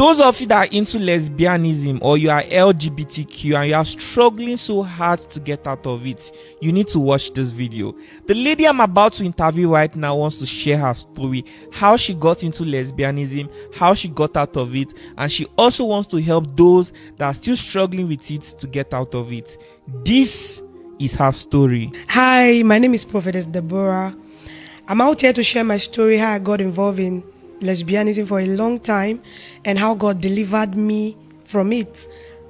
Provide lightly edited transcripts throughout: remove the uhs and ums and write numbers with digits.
those of you that are into lesbianism or you are LGBTQ and you are struggling so hard to get out of it, you need to watch this video. The lady I'm about to interview right now wants to share her story, how she got into lesbianism, how she got out of it, and she also wants to help those that are still struggling with it to get out of it. This is her story. Hi, my name is Prophetess Deborah. I'm out here to share my story, how I got involved in lesbianism for a long time and how God delivered me from it,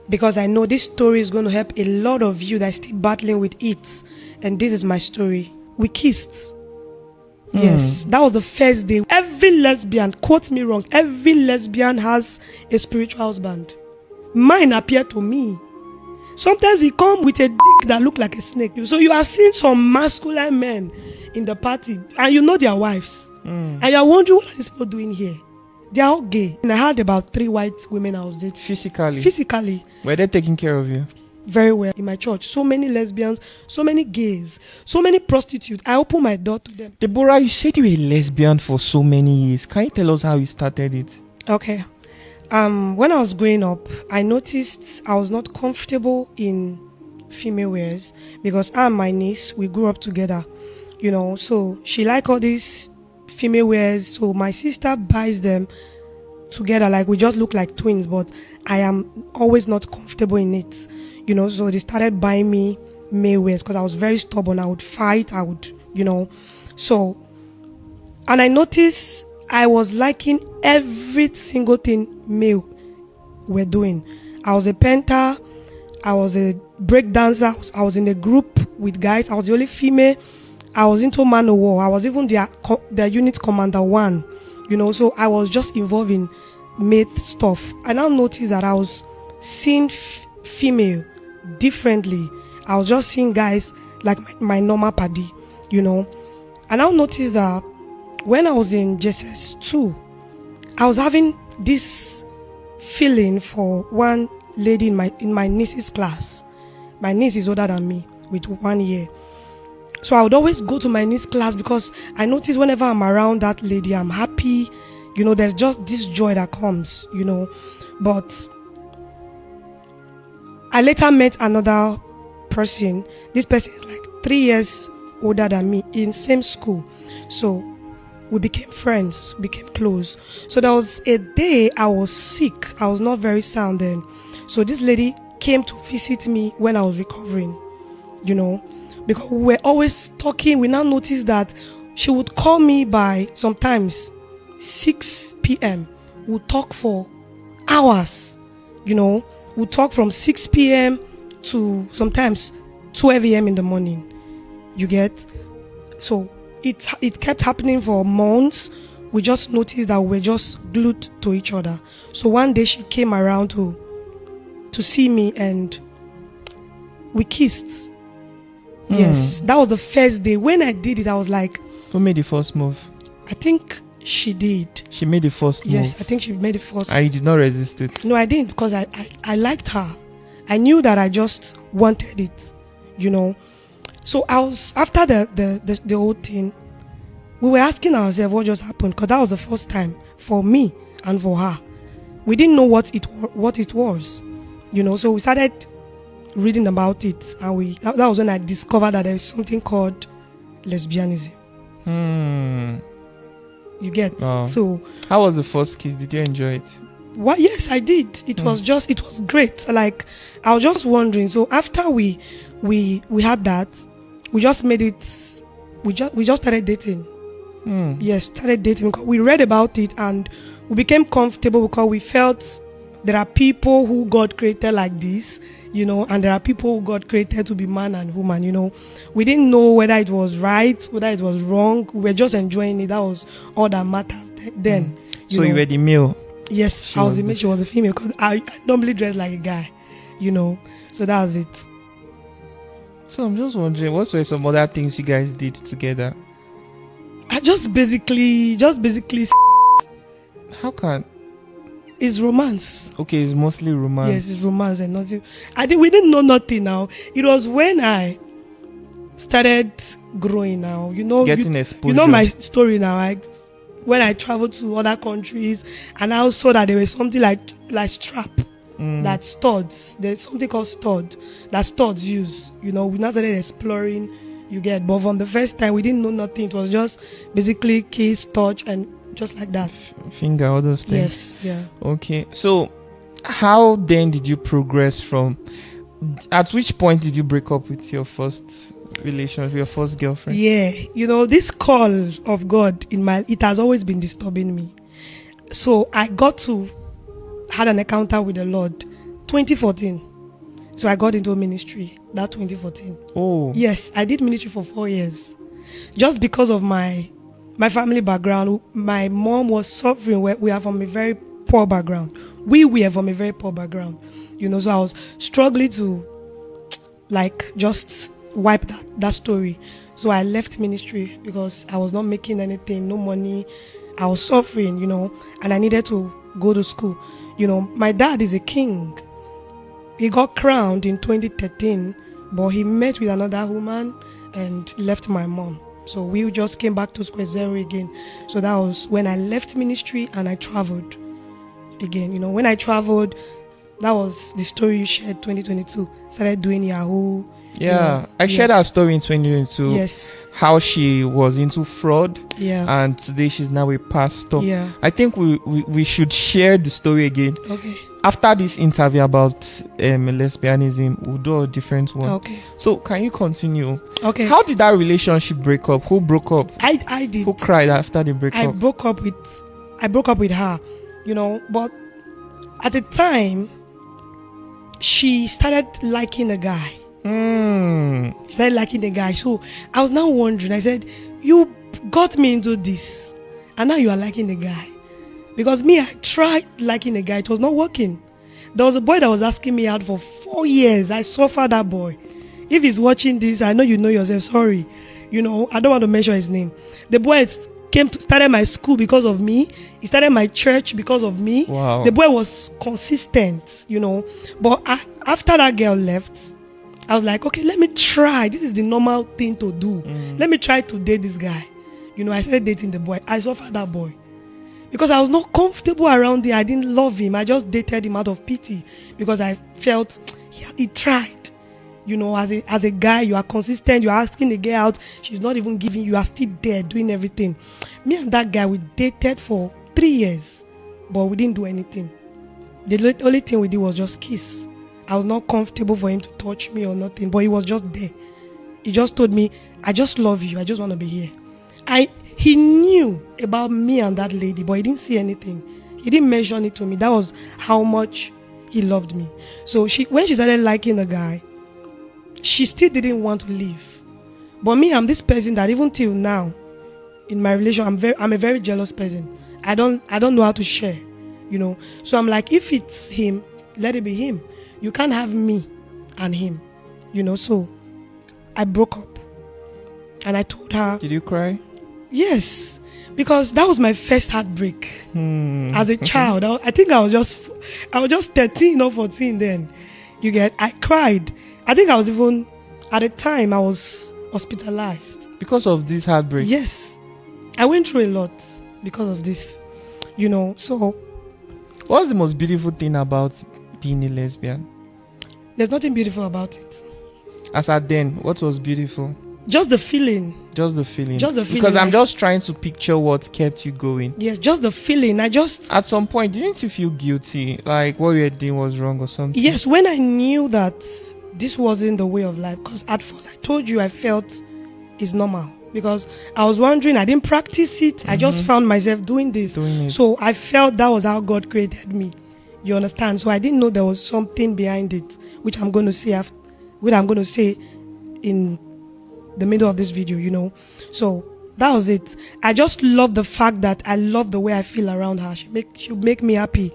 because I know this story is going to help a lot of you that are still battling with it. And this is my story. We kissed. Yes, that was the first day. Every lesbian, quote me wrong, every lesbian has a spiritual husband. Mine appeared to me. Sometimes he come with a dick that look like a snake. So you are seeing some masculine men in the party and you know their wives. And you're wondering, what are these people doing here? They are all gay. And I had about 3 white women I was dating. Physically. Were they taking care of you? Very well. In my church, so many lesbians, so many gays, so many prostitutes. I opened my door to them. Deborah, you said you were a lesbian for so many years. Can you tell us how you started it? Okay. When I was growing up, I noticed I was not comfortable in female wears because I and my niece, we grew up together, so she liked all these female wears, so my sister buys them together, like we just look like twins, but I am always not comfortable in it, so they started buying me male wears because I was very stubborn. I would fight, so, and I noticed I was liking every single thing male were doing. I was a painter, I was a break dancer, I was in a group with guys, I was the only female. I was into man of war. I was even their unit commander 1, so I was just involved in male stuff. I now noticed that I was seeing female differently. I was just seeing guys like my normal paddy, I now noticed that when I was in JSS 2, I was having this feeling for one lady in my niece's class. My niece is older than me with 1 year. So I would always go to my niece's class because I notice whenever I'm around that lady, I'm happy. There's just this joy that comes, But I later met another person. This person is like 3 years older than me in same school. So we became friends, became close. So there was a day I was sick. I was not very sound then. So this lady came to visit me when I was recovering, because we were always talking. We now noticed that she would call me by sometimes 6 p.m. We'll talk for hours, We'll talk from 6 p.m. to sometimes 12 a.m. in the morning. You get? So it kept happening for months. We just noticed that we were just glued to each other. So one day she came around to see me and we kissed. Yes, that was the first day. When I did it, I was like... Who made the first move? I think she did. She made the first move? Yes, I think she made the first. And you did not resist it? No, I didn't, because I liked her. I knew that I just wanted it, So I was, after the whole thing, we were asking ourselves what just happened, because that was the first time for me and for her. We didn't know what it was, so we started reading about it, and that was when I discovered that there is something called lesbianism. You get? Wow. So how was the first kiss? Did you enjoy it? Well, yes, I did. It was great. Like, I was just wondering. So after we had that, we just made it. We just started dating. Yes, started dating because we read about it and we became comfortable because we felt there are people who God created like this, and there are people who God created to be man and woman, We didn't know whether it was right, whether it was wrong. We were just enjoying it. That was all that matters then. So you were the male? Yes, I was the male. She was a female because I normally dress like a guy, So that was it. So I'm just wondering, what were some other things you guys did together? I just basically. How can? It's romance. Okay, it's mostly romance. Yes, it's romance and nothing. We didn't know nothing now. It was when I started growing now. Getting exposure. You know my story now. when I traveled to other countries, and I saw that there was something like strap that studs. There's something called stud that studs use. We now started exploring. You get, but from the first time we didn't know nothing. It was just basically kiss, touch, and just like that. Finger, all those things. Yes, yeah. Okay, so how then did you progress from? At which point did you break up with your first relationship, your first girlfriend? Yeah, this call of God it has always been disturbing me. So I had an encounter with the Lord 2014. So I got into ministry that 2014. Oh. Yes, I did ministry for 4 years. Just because of my family background. My mom was suffering. We are from a very poor background. We were from a very poor background. So I was struggling to just wipe that story. So I left ministry because I was not making anything, no money. I was suffering, and I needed to go to school. My dad is a king. He got crowned in 2013, but he met with another woman and left my mom. So we just came back to square zero again. So that was when I left ministry and I traveled again. When I traveled, that was the story you shared 2022. Started doing Yahoo. Yeah, I shared her story in 2022. Yes. How she was into fraud. Yeah. And today she's now a pastor. Yeah. I think we should share the story again. Okay. After this interview about lesbianism, we'll do a different one. Okay. So can you continue? Okay. How did that relationship break up? Who broke up? I did. Who cried after the breakup? I broke up with her, but at the time she started liking a guy. She started liking the guy. So I was now wondering, I said, you got me into this and now you are liking the guy. Because me, I tried liking a guy, it was not working. There was a boy that was asking me out for 4 years. I suffered that boy. If he's watching this, I know you know yourself, sorry. I don't want to mention his name. The boy started my school because of me. He started my church because of me. Wow. The boy was consistent, But after that girl left, I was like, okay, let me try. This is the normal thing to do. Let me try to date this guy. I started dating the boy. I suffered that boy. Because I was not comfortable around him. I didn't love him. I just dated him out of pity. Because I felt he tried. As a guy, you are consistent. You are asking the girl out. She's not even giving. You are still there doing everything. Me and that guy, we dated for 3 years. But we didn't do anything. The only thing we did was just kiss. I was not comfortable for him to touch me or nothing. But he was just there. He just told me, I just love you. I just want to be here. He knew about me and that lady, but he didn't see anything. He didn't mention it to me. That was how much he loved me. So when she started liking the guy, she still didn't want to leave. But me, I'm this person that even till now, in my relation, I'm a very jealous person. I don't know how to share, So I'm like, if it's him, let it be him. You can't have me and him, So I broke up, and I told her. Did you cry? Yes, because that was my first heartbreak as a child. I think I was just 13 or 14 then. I cried. I think I was even, at the time, I was hospitalized. Because of this heartbreak? Yes. I went through a lot because of this, so. What's the most beautiful thing about being a lesbian? There's nothing beautiful about it. As at then, what was beautiful? Just the feeling. Just the feeling. Because I'm just trying to picture what kept you going. Yes, just the feeling. At some point, didn't you feel guilty? Like what you were doing was wrong or something? Yes, when I knew that this wasn't the way of life. Because at first I told you I felt it's normal. Because I was wondering, I didn't practice it. I just found myself doing this. So I felt that was how God created me. You understand? So I didn't know there was something behind it, which I'm going to say in the middle of this video, So that was it. I just love the fact that I love the way I feel around her. She make me happy.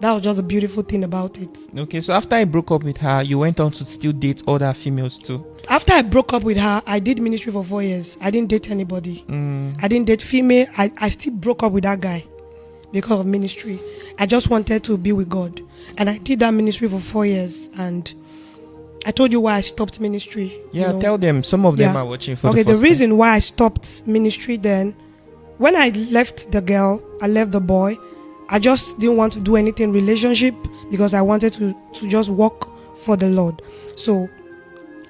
That was just a beautiful thing about it. Okay, so after I broke up with her, you went on to still date other females too? After I broke up with her, I did ministry for 4 years. I didn't date anybody. I didn't date female. I still broke up with that guy because of ministry. I just wanted to be with God. And I did that ministry for 4 years. And I told you why I stopped ministry. Yeah, tell them. Some of them are watching for the first the time. reason why I stopped ministry then when I left the girl, I left the boy. I just didn't want to do anything relationship because I wanted to just work for the Lord. So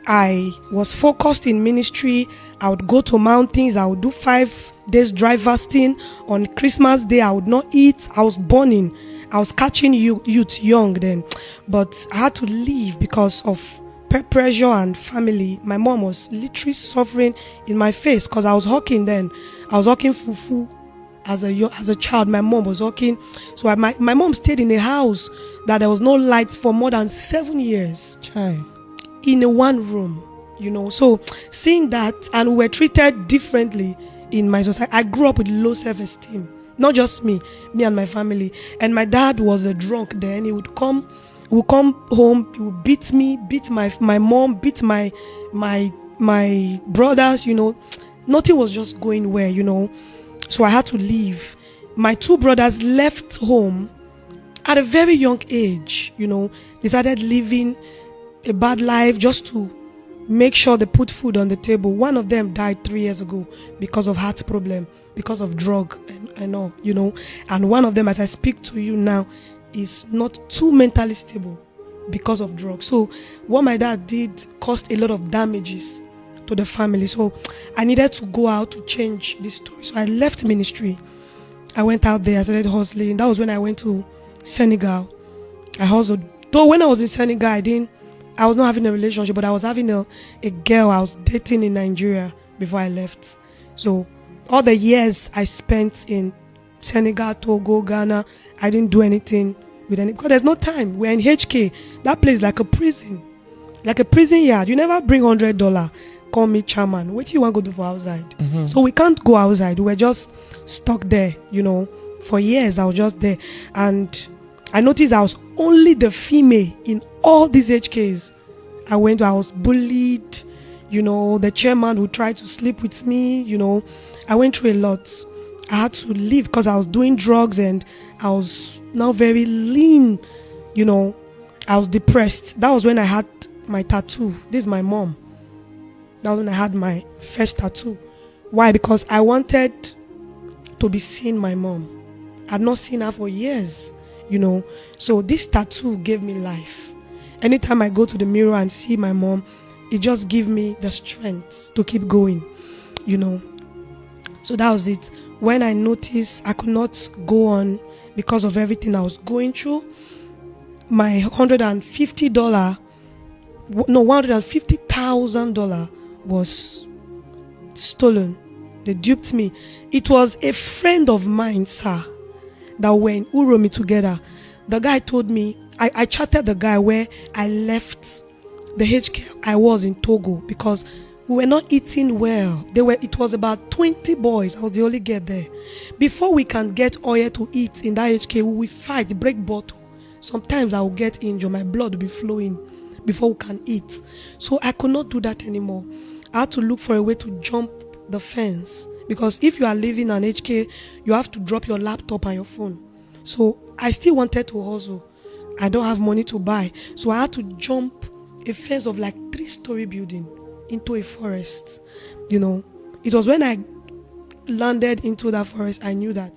I was focused in ministry. I would go to mountains. I would do 5 days dry fasting. On Christmas Day, I would not eat. I was burning. I was catching youth young then. But I had to leave because of peer pressure and family. My mom was literally suffering in my face because I was hawking then. I was hawking fufu. As a child, my mom was working. So my mom stayed in a house that there was no lights for more than 7 years. Chai. In a one room, So seeing that, and we were treated differently in my society. I grew up with low self-esteem. Not just me and my family. And my dad was a drunk then. He would come home, he would beat me, beat my mom, beat my brothers, Nothing was just going well, So I had to leave. My 2 brothers left home at a very young age, They started living a bad life just to make sure they put food on the table. One of them died 3 years ago because of heart problem, because of drug and all, And one of them, as I speak to you now, is not too mentally stable because of drugs. So what my dad did caused a lot of damages to the family. So I needed to go out to change this story. So I left ministry. I went out there. I started hustling. That was when I went to Senegal. I hustled. Though when I was in Senegal, I was not having a relationship, but I was having a girl I was dating in Nigeria before I left. So all the years I spent in Senegal, Togo, Ghana, I didn't do anything with any, because there's no time. We're in HK. That place is like a prison yard. You never bring $100. Call me chairman. What do you want to go do for outside? Mm-hmm. So we can't go outside. We were just stuck there, For years I was just there. And I noticed I was only the female in all these HKs. I was bullied, the chairman would try to sleep with me, I went through a lot. I had to leave because I was doing drugs and I was now very lean, I was depressed. That was when I had my tattoo. This is my mom. That was when I had my first tattoo. Why? Because I wanted to be seeing my mom. I had not seen her for years. So this tattoo gave me life. Anytime I go to the mirror and see my mom, it just gives me the strength to keep going, So that was it. When I noticed I could not go on because of everything I was going through, my $150,000 was stolen. They duped me. It was a friend of mine, sir, that were in Uromi together. The guy told me, I chatted the guy where I left the HK I was in Togo because we were not eating well. It was about 20 boys. I was the only girl there. Before we can get oil to eat in that HK, we will fight, break bottle. Sometimes I will get injured. My blood will be flowing before we can eat. So I could not do that anymore. I had to look for a way to jump the fence. Because if you are living an HK, you have to drop your laptop and your phone. So I still wanted to hustle. I don't have money to buy. So I had to jump a fence of like 3-story building into a forest. It was when I landed into that forest, I knew that